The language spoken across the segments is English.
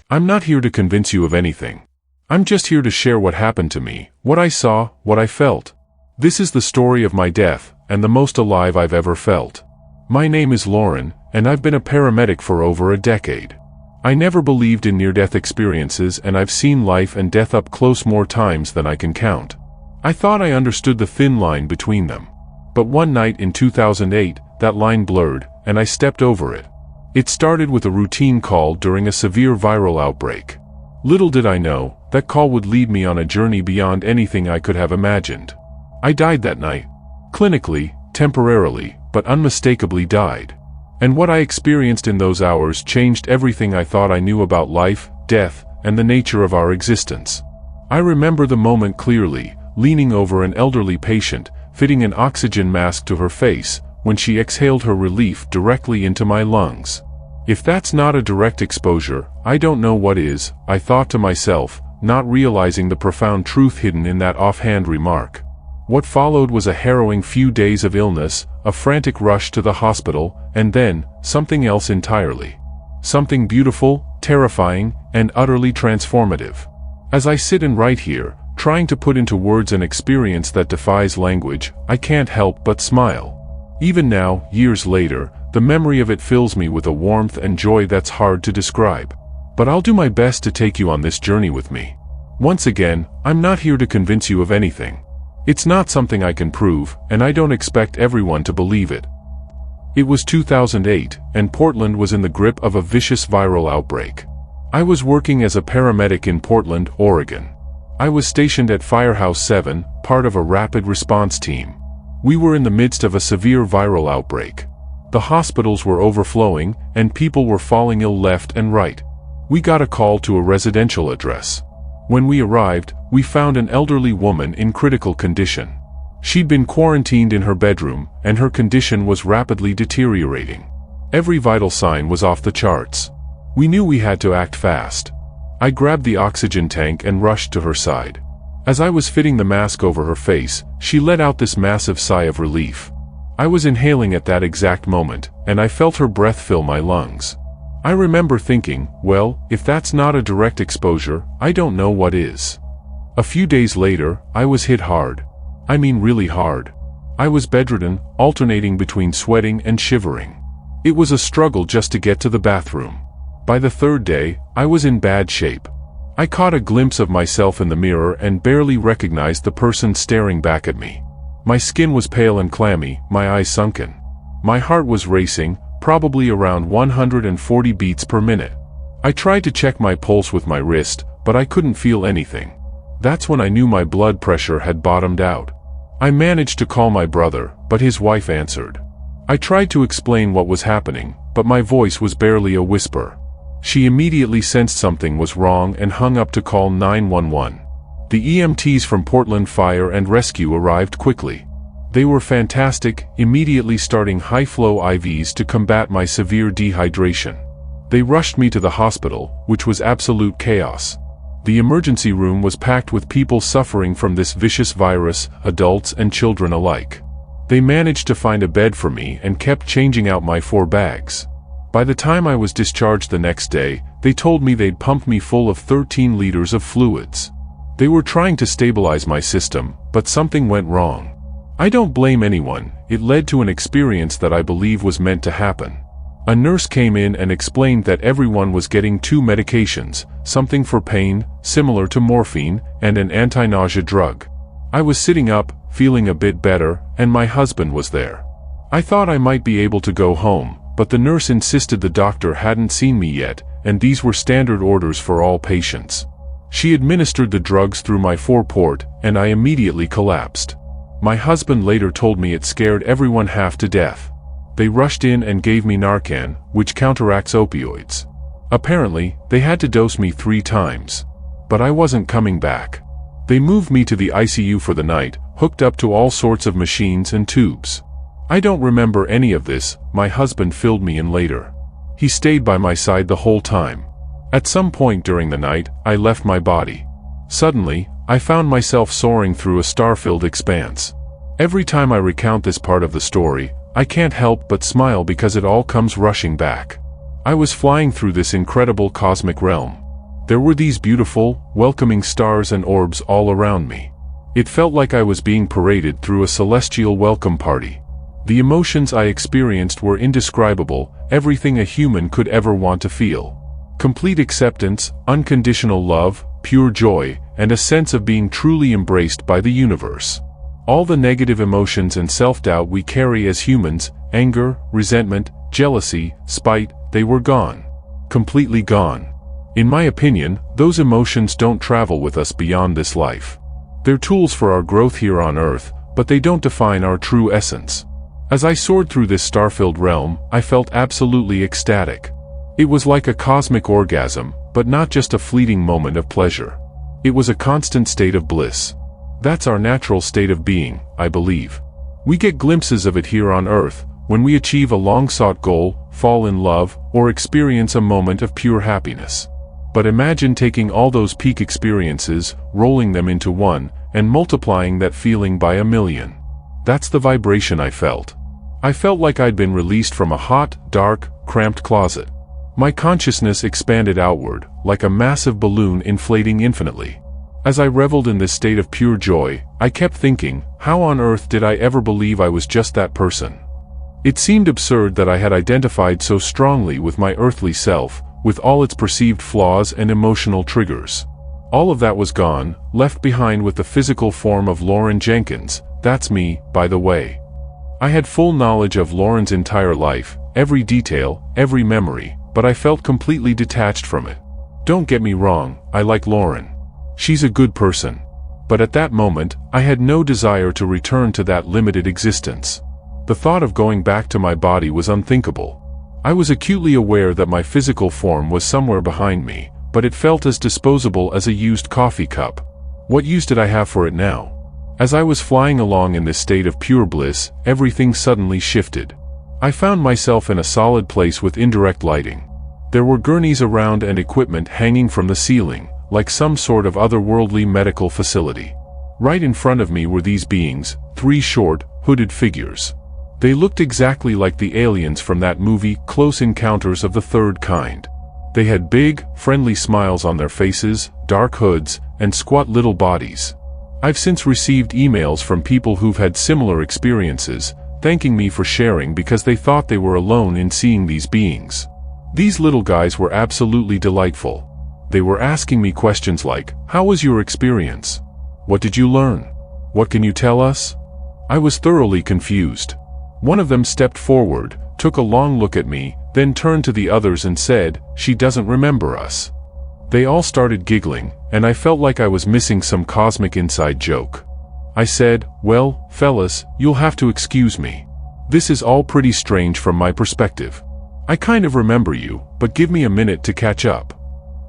I'm not here to convince you of anything. I'm just here to share what happened to me, what I saw, what I felt. This is the story of my death, and the most alive I've ever felt. My name is Lauren, and I've been a paramedic for over a decade. I never believed in near-death experiences, and I've seen life and death up close more times than I can count. I thought I understood the thin line between them. But one night in 2008, that line blurred, and I stepped over it. It started with a routine call during a severe viral outbreak. Little did I know, that call would lead me on a journey beyond anything I could have imagined. I died that night. Clinically, temporarily, but unmistakably died. And what I experienced in those hours changed everything I thought I knew about life, death, and the nature of our existence. I remember the moment clearly, leaning over an elderly patient, fitting an oxygen mask to her face, when she exhaled her relief directly into my lungs. If that's not a direct exposure, I don't know what is, I thought to myself, not realizing the profound truth hidden in that offhand remark. What followed was a harrowing few days of illness, a frantic rush to the hospital, and then, something else entirely. Something beautiful, terrifying, and utterly transformative. As I sit and write here, trying to put into words an experience that defies language, I can't help but smile. Even now, years later, the memory of it fills me with a warmth and joy that's hard to describe. But I'll do my best to take you on this journey with me. Once again, I'm not here to convince you of anything. It's not something I can prove, and I don't expect everyone to believe it. It was 2008, and Portland was in the grip of a vicious viral outbreak. I was working as a paramedic in Portland, Oregon. I was stationed at Firehouse 7, part of a rapid response team. We were in the midst of a severe viral outbreak. The hospitals were overflowing, and people were falling ill left and right. We got a call to a residential address. When we arrived, we found an elderly woman in critical condition. She'd been quarantined in her bedroom, and her condition was rapidly deteriorating. Every vital sign was off the charts. We knew we had to act fast. I grabbed the oxygen tank and rushed to her side. As I was fitting the mask over her face, she let out this massive sigh of relief. I was inhaling at that exact moment, and I felt her breath fill my lungs. I remember thinking, well, if that's not a direct exposure, I don't know what is. A few days later, I was hit hard. I mean really hard. I was bedridden, alternating between sweating and shivering. It was a struggle just to get to the bathroom. By the third day, I was in bad shape. I caught a glimpse of myself in the mirror and barely recognized the person staring back at me. My skin was pale and clammy, my eyes sunken. My heart was racing, probably around 140 beats per minute. I tried to check my pulse with my wrist, but I couldn't feel anything. That's when I knew my blood pressure had bottomed out. I managed to call my brother, but his wife answered. I tried to explain what was happening, but my voice was barely a whisper. She immediately sensed something was wrong and hung up to call 911. The EMTs from Portland Fire and Rescue arrived quickly. They were fantastic, immediately starting high-flow IVs to combat my severe dehydration. They rushed me to the hospital, which was absolute chaos. The emergency room was packed with people suffering from this vicious virus, adults and children alike. They managed to find a bed for me and kept changing out my 4 bags. By the time I was discharged the next day, they told me they'd pumped me full of 13 liters of fluids. They were trying to stabilize my system, but something went wrong. I don't blame anyone, it led to an experience that I believe was meant to happen. A nurse came in and explained that everyone was getting 2 medications, something for pain, similar to morphine, and an anti-nausea drug. I was sitting up, feeling a bit better, and my husband was there. I thought I might be able to go home, but the nurse insisted the doctor hadn't seen me yet, and these were standard orders for all patients. She administered the drugs through my foreport, and I immediately collapsed. My husband later told me it scared everyone half to death. They rushed in and gave me Narcan, which counteracts opioids. Apparently, they had to dose me 3 times. But I wasn't coming back. They moved me to the ICU for the night, hooked up to all sorts of machines and tubes. I don't remember any of this, my husband filled me in later. He stayed by my side the whole time. At some point during the night, I left my body. Suddenly, I found myself soaring through a star-filled expanse. Every time I recount this part of the story, I can't help but smile because it all comes rushing back. I was flying through this incredible cosmic realm. There were these beautiful, welcoming stars and orbs all around me. It felt like I was being paraded through a celestial welcome party. The emotions I experienced were indescribable, everything a human could ever want to feel. Complete acceptance, unconditional love, pure joy, and a sense of being truly embraced by the universe. All the negative emotions and self-doubt we carry as humans, anger, resentment, jealousy, spite, they were gone. Completely gone. In my opinion, those emotions don't travel with us beyond this life. They're tools for our growth here on Earth, but they don't define our true essence. As I soared through this star-filled realm, I felt absolutely ecstatic. It was like a cosmic orgasm, but not just a fleeting moment of pleasure. It was a constant state of bliss. That's our natural state of being, I believe. We get glimpses of it here on Earth, when we achieve a long-sought goal, fall in love, or experience a moment of pure happiness. But imagine taking all those peak experiences, rolling them into one, and multiplying that feeling by 1,000,000. That's the vibration I felt. I felt like I'd been released from a hot, dark, cramped closet. My consciousness expanded outward, like a massive balloon inflating infinitely. As I reveled in this state of pure joy, I kept thinking, how on earth did I ever believe I was just that person? It seemed absurd that I had identified so strongly with my earthly self, with all its perceived flaws and emotional triggers. All of that was gone, left behind with the physical form of Lauren Jenkins. That's me, by the way. I had full knowledge of Lauren's entire life, every detail, every memory, but I felt completely detached from it. Don't get me wrong, I like Lauren. She's a good person. But at that moment, I had no desire to return to that limited existence. The thought of going back to my body was unthinkable. I was acutely aware that my physical form was somewhere behind me, but it felt as disposable as a used coffee cup. What use did I have for it now? As I was flying along in this state of pure bliss, everything suddenly shifted. I found myself in a solid place with indirect lighting. There were gurneys around and equipment hanging from the ceiling, like some sort of otherworldly medical facility. Right in front of me were these beings, 3 short, hooded figures. They looked exactly like the aliens from that movie, Close Encounters of the Third Kind. They had big, friendly smiles on their faces, dark hoods, and squat little bodies. I've since received emails from people who've had similar experiences, thanking me for sharing because they thought they were alone in seeing these beings. These little guys were absolutely delightful. They were asking me questions like, "How was your experience? What did you learn? What can you tell us?" I was thoroughly confused. One of them stepped forward, took a long look at me, then turned to the others and said, "She doesn't remember us." They all started giggling, and I felt like I was missing some cosmic inside joke. I said, "Well, fellas, you'll have to excuse me. This is all pretty strange from my perspective. I kind of remember you, but give me a minute to catch up."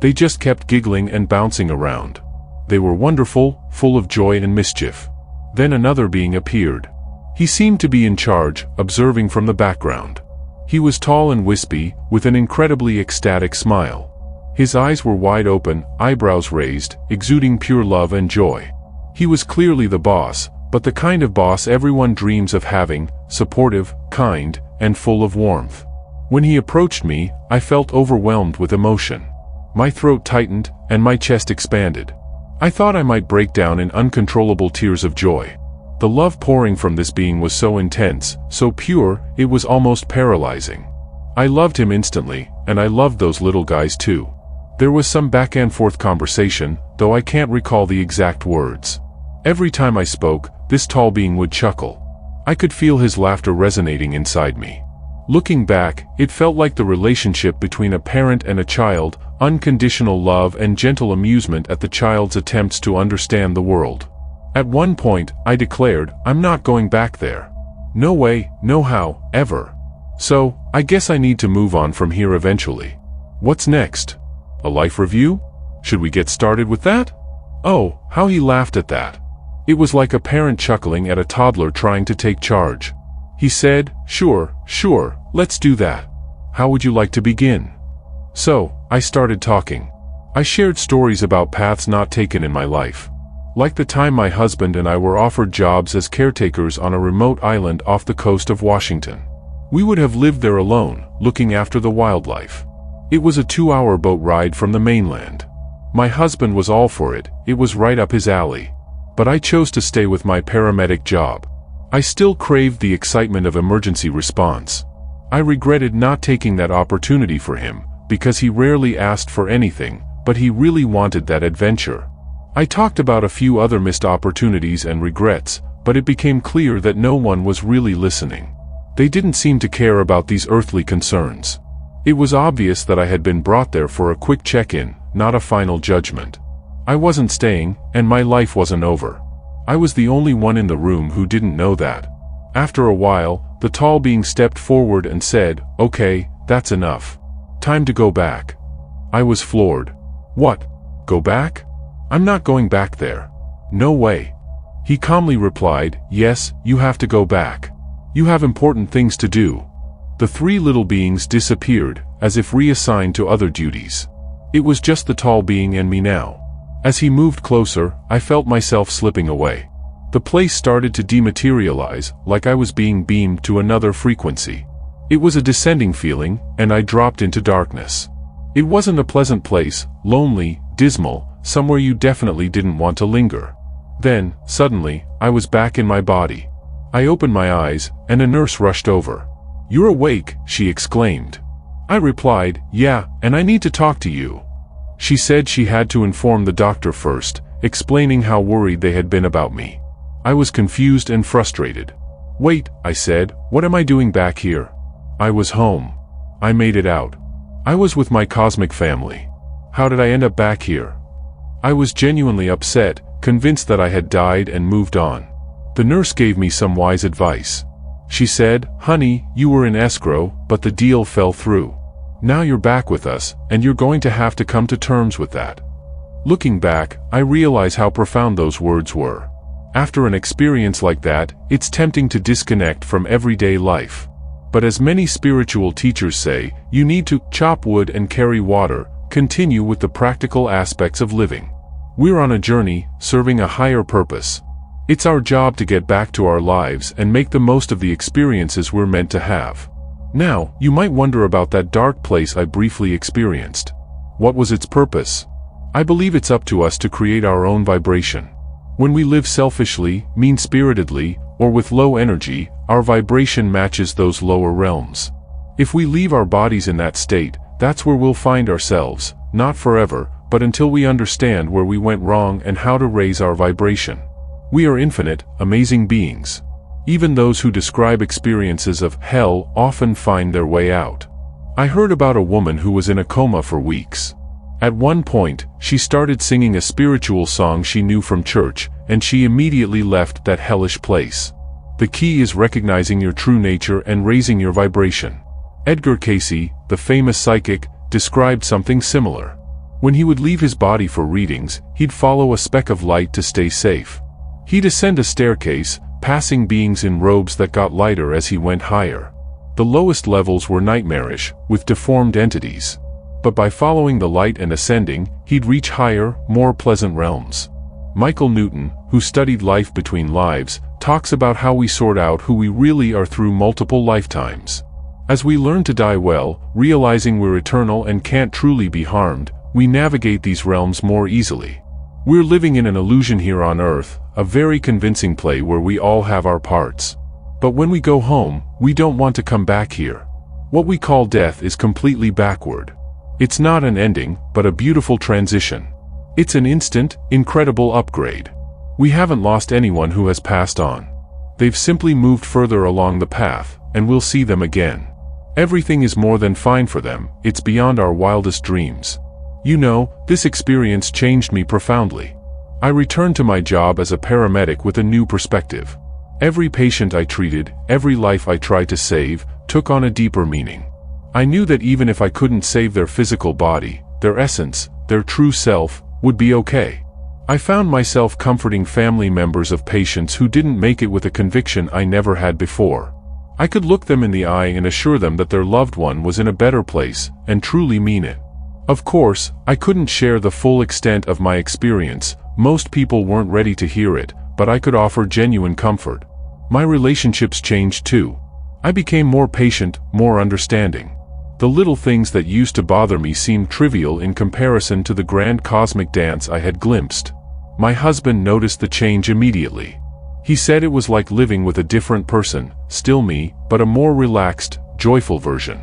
They just kept giggling and bouncing around. They were wonderful, full of joy and mischief. Then another being appeared. He seemed to be in charge, observing from the background. He was tall and wispy, with an incredibly ecstatic smile. His eyes were wide open, eyebrows raised, exuding pure love and joy. He was clearly the boss, but the kind of boss everyone dreams of having, supportive, kind, and full of warmth. When he approached me, I felt overwhelmed with emotion. My throat tightened, and my chest expanded. I thought I might break down in uncontrollable tears of joy. The love pouring from this being was so intense, so pure, it was almost paralyzing. I loved him instantly, and I loved those little guys too. There was some back and forth conversation, though I can't recall the exact words. Every time I spoke, this tall being would chuckle. I could feel his laughter resonating inside me. Looking back, it felt like the relationship between a parent and a child, unconditional love and gentle amusement at the child's attempts to understand the world. At one point, I declared, "I'm not going back there. No way, no how, ever. So, I guess I need to move on from here eventually. What's next? A life review? Should we get started with that?" Oh, how he laughed at that. It was like a parent chuckling at a toddler trying to take charge. He said, sure, let's do that. How would you like to begin?" So, I started talking. I shared stories about paths not taken in my life. Like the time my husband and I were offered jobs as caretakers on a remote island off the coast of Washington. We would have lived there alone, looking after the wildlife. It was a 2-hour boat ride from the mainland. My husband was all for it, it was right up his alley. But I chose to stay with my paramedic job. I still craved the excitement of emergency response. I regretted not taking that opportunity for him, because he rarely asked for anything, but he really wanted that adventure. I talked about a few other missed opportunities and regrets, but it became clear that no one was really listening. They didn't seem to care about these earthly concerns. It was obvious that I had been brought there for a quick check-in, not a final judgment. I wasn't staying, and my life wasn't over. I was the only one in the room who didn't know that. After a while, the tall being stepped forward and said, "Okay, that's enough. Time to go back." I was floored. "What? Go back? I'm not going back there. No way." He calmly replied, "Yes, you have to go back. You have important things to do." The three little beings disappeared, as if reassigned to other duties. It was just the tall being and me now. As he moved closer, I felt myself slipping away. The place started to dematerialize, like I was being beamed to another frequency. It was a descending feeling, and I dropped into darkness. It wasn't a pleasant place, lonely, dismal, somewhere you definitely didn't want to linger. Then, suddenly, I was back in my body. I opened my eyes, and a nurse rushed over. "You're awake," she exclaimed. I replied, "Yeah, and I need to talk to you." She said she had to inform the doctor first, explaining how worried they had been about me. I was confused and frustrated. "Wait," I said, "what am I doing back here?" I was home. I made it out. I was with my cosmic family. How did I end up back here? I was genuinely upset, convinced that I had died and moved on. The nurse gave me some wise advice. She said, "Honey, you were in escrow, but the deal fell through. Now you're back with us, and you're going to have to come to terms with that." Looking back, I realize how profound those words were. After an experience like that, it's tempting to disconnect from everyday life. But as many spiritual teachers say, you need to chop wood and carry water, continue with the practical aspects of living. We're on a journey, serving a higher purpose. It's our job to get back to our lives and make the most of the experiences we're meant to have. Now, you might wonder about that dark place I briefly experienced. What was its purpose? I believe it's up to us to create our own vibration. When we live selfishly, mean-spiritedly, or with low energy, our vibration matches those lower realms. If we leave our bodies in that state, that's where we'll find ourselves, not forever, but until we understand where we went wrong and how to raise our vibration. We are infinite, amazing beings. Even those who describe experiences of hell often find their way out. I heard about a woman who was in a coma for weeks. At one point, she started singing a spiritual song she knew from church, and she immediately left that hellish place. The key is recognizing your true nature and raising your vibration. Edgar Cayce, the famous psychic, described something similar. When he would leave his body for readings, he'd follow a speck of light to stay safe. He'd ascend a staircase, passing beings in robes that got lighter as he went higher. The lowest levels were nightmarish, with deformed entities. But by following the light and ascending, he'd reach higher, more pleasant realms. Michael Newton, who studied life between lives, talks about how we sort out who we really are through multiple lifetimes. As we learn to die well, realizing we're eternal and can't truly be harmed, we navigate these realms more easily. We're living in an illusion here on Earth, a very convincing play where we all have our parts. But when we go home, we don't want to come back here. What we call death is completely backward. It's not an ending, but a beautiful transition. It's an instant, incredible upgrade. We haven't lost anyone who has passed on. They've simply moved further along the path, and we'll see them again. Everything is more than fine for them, it's beyond our wildest dreams. You know, this experience changed me profoundly. I returned to my job as a paramedic with a new perspective. Every patient I treated, every life I tried to save, took on a deeper meaning. I knew that even if I couldn't save their physical body, their essence, their true self, would be okay. I found myself comforting family members of patients who didn't make it with a conviction I never had before. I could look them in the eye and assure them that their loved one was in a better place, and truly mean it. Of course, I couldn't share the full extent of my experience, most people weren't ready to hear it, but I could offer genuine comfort. My relationships changed too. I became more patient, more understanding. The little things that used to bother me seemed trivial in comparison to the grand cosmic dance I had glimpsed. My husband noticed the change immediately. He said it was like living with a different person, still me, but a more relaxed, joyful version.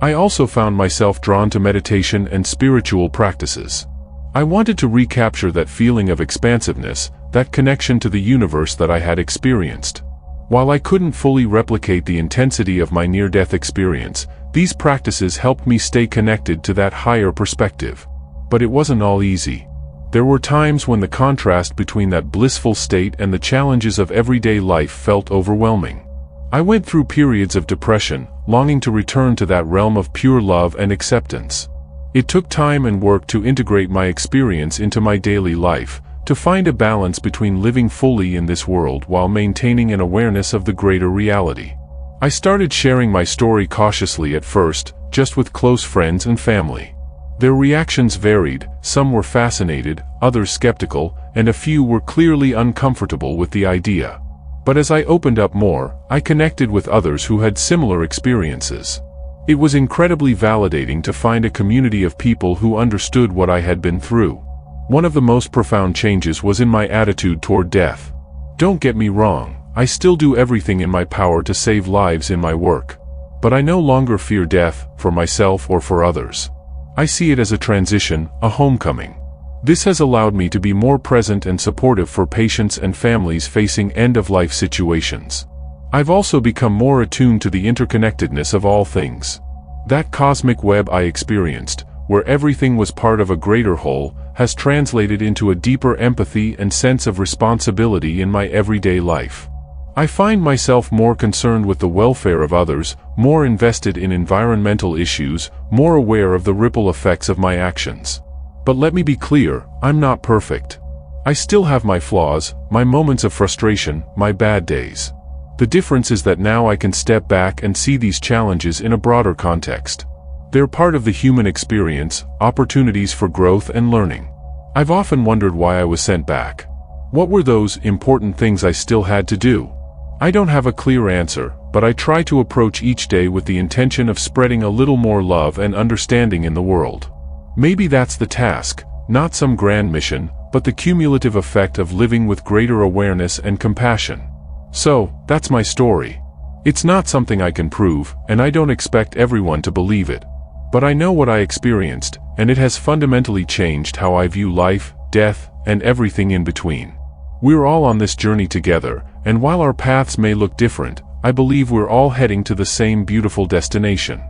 I also found myself drawn to meditation and spiritual practices. I wanted to recapture that feeling of expansiveness, that connection to the universe that I had experienced. While I couldn't fully replicate the intensity of my near-death experience, these practices helped me stay connected to that higher perspective. But it wasn't all easy. There were times when the contrast between that blissful state and the challenges of everyday life felt overwhelming. I went through periods of depression, longing to return to that realm of pure love and acceptance. It took time and work to integrate my experience into my daily life, to find a balance between living fully in this world while maintaining an awareness of the greater reality. I started sharing my story cautiously at first, just with close friends and family. Their reactions varied, some were fascinated, others skeptical, and a few were clearly uncomfortable with the idea. But as I opened up more, I connected with others who had similar experiences. It was incredibly validating to find a community of people who understood what I had been through. One of the most profound changes was in my attitude toward death. Don't get me wrong, I still do everything in my power to save lives in my work. But I no longer fear death, for myself or for others. I see it as a transition, a homecoming. This has allowed me to be more present and supportive for patients and families facing end-of-life situations. I've also become more attuned to the interconnectedness of all things. That cosmic web I experienced, where everything was part of a greater whole, has translated into a deeper empathy and sense of responsibility in my everyday life. I find myself more concerned with the welfare of others, more invested in environmental issues, more aware of the ripple effects of my actions. But let me be clear, I'm not perfect. I still have my flaws, my moments of frustration, my bad days. The difference is that now I can step back and see these challenges in a broader context. They're part of the human experience, opportunities for growth and learning. I've often wondered why I was sent back. What were those important things I still had to do? I don't have a clear answer, but I try to approach each day with the intention of spreading a little more love and understanding in the world. Maybe that's the task, not some grand mission, but the cumulative effect of living with greater awareness and compassion. So, that's my story. It's not something I can prove, and I don't expect everyone to believe it. But I know what I experienced, and it has fundamentally changed how I view life, death, and everything in between. We're all on this journey together, and while our paths may look different, I believe we're all heading to the same beautiful destination.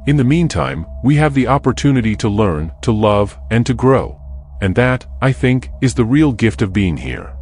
In the meantime, we have the opportunity to learn, to love, and to grow. And that, I think, is the real gift of being here.